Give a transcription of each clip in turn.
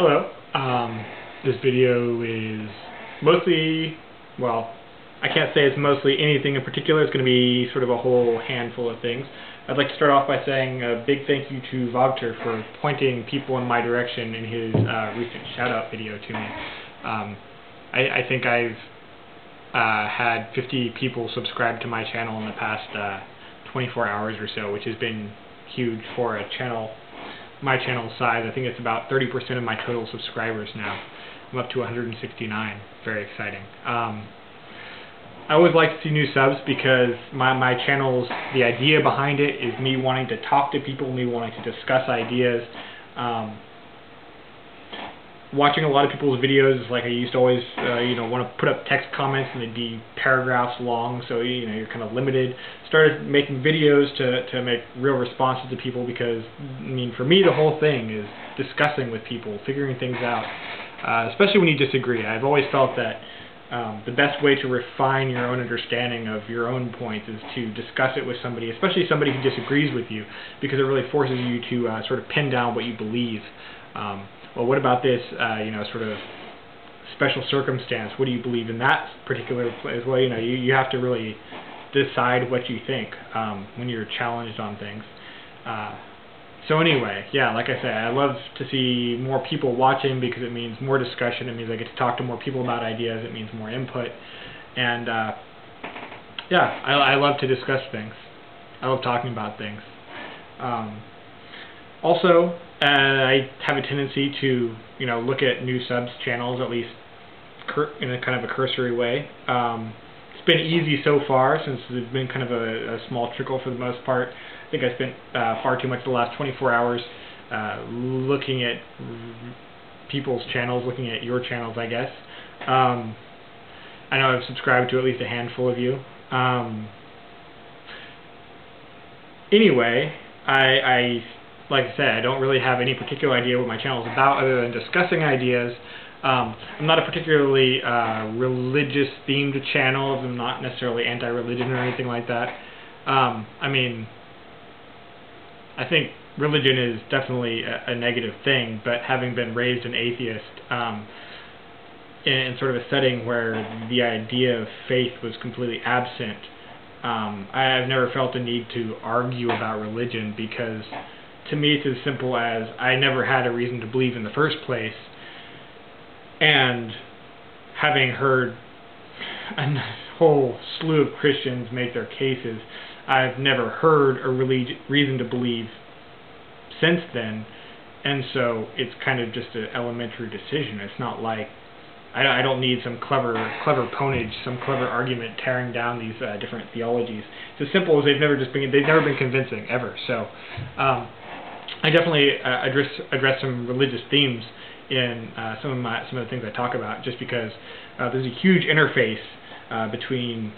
Hello. This video is mostly, well, I can't say it's mostly anything in particular. It's going to be sort of a whole handful of things. I'd like to start off by saying a big thank you to Vogter for pointing people in my direction in his recent shout-out video to me. I think I've had 50 people subscribe to my channel in the past 24 hours or so, which has been huge for a channel. My channel size. I think it's about 30% of my total subscribers now. I'm up to 169. Very exciting. I always like to see new subs because my channel's, the idea behind it is me wanting to talk to people, me wanting to discuss ideas. Watching a lot of people's videos is like I used to always want to put up text comments and they'd be paragraphs long, so you're kind of limited. Started making videos to make real responses to people because, I mean, for me the whole thing is discussing with people, figuring things out, especially when you disagree. I've always felt that the best way to refine your own understanding of your own points is to discuss it with somebody, especially somebody who disagrees with you, because it really forces you to sort of pin down what you believe. Well, what about this, sort of special circumstance? What do you believe in that particular place? Well, you have to really decide what you think when you're challenged on things. So anyway, yeah, like I said, I love to see more people watching because it means more discussion. It means I get to talk to more people about ideas. It means more input. And, yeah, I love to discuss things. I love talking about things. Also, I have a tendency to, look at new subs channels, at least in a kind of a cursory way. It's been easy so far since it's been kind of a small trickle for the most part. I think I spent far too much the last 24 hours looking at people's channels, looking at your channels, I guess. I know I've subscribed to at least a handful of you. Anyway, like I said, I don't really have any particular idea what my channel is about other than discussing ideas. I'm not a particularly religious-themed channel. I'm not necessarily anti-religion or anything like that. I mean, I think religion is definitely a negative thing, but having been raised an atheist in sort of a setting where the idea of faith was completely absent, I've never felt the need to argue about religion because to me it's as simple as I never had a reason to believe in the first place, and having heard a whole slew of Christians make their cases, I've never heard a reason to believe since then, and so it's kind of just an elementary decision. It's not like I don't need some clever ponage, some clever argument tearing down these different theologies. It's as simple as they've never been convincing ever. So I definitely address some religious themes in some of the things I talk about, just because there's a huge interface between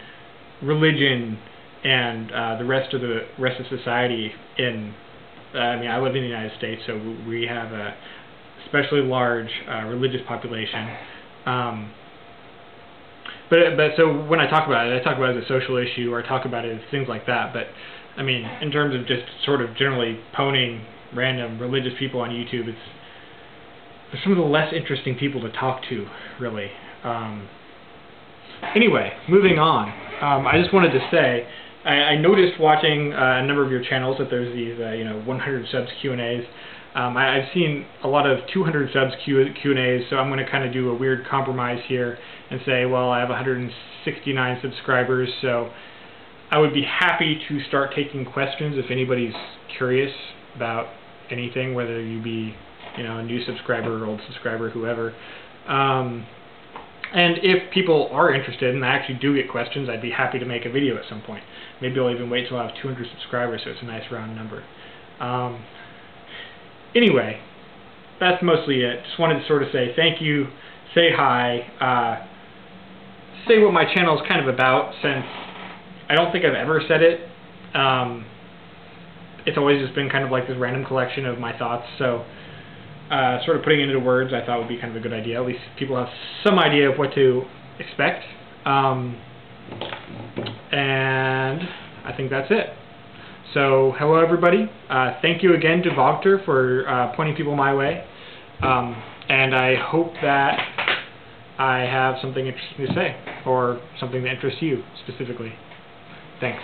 religion and the rest of society. I live in the United States, so we have a especially large religious population. But so when I talk about it, I talk about it as a social issue, or I talk about it as things like that. But I mean, in terms of just sort of generally poning random religious people on YouTube, they're some of the less interesting people to talk to, really. Anyway, moving on. I just wanted to say, I noticed watching a number of your channels that there's these 100 subs Q&As. I've seen a lot of 200 subs Q&As, so I'm going to kind of do a weird compromise here and say, well, I have 169 subscribers, so I would be happy to start taking questions if anybody's curious about anything, whether you be a new subscriber or old subscriber, whoever. And if people are interested and I actually do get questions, I'd be happy to make a video at some point. Maybe I'll even wait till I have 200 subscribers, so it's a nice round number. Anyway, that's mostly it. Just wanted to sort of say thank you, say hi, say what my channel is kind of about, since I don't think I've ever said it. It's always just been kind of like this random collection of my thoughts, so sort of putting it into words I thought would be kind of a good idea. At least people have some idea of what to expect. And I think that's it. So, hello everybody. Thank you again to Vogter for pointing people my way. And I hope that I have something interesting to say, or something that interests you specifically. Thanks.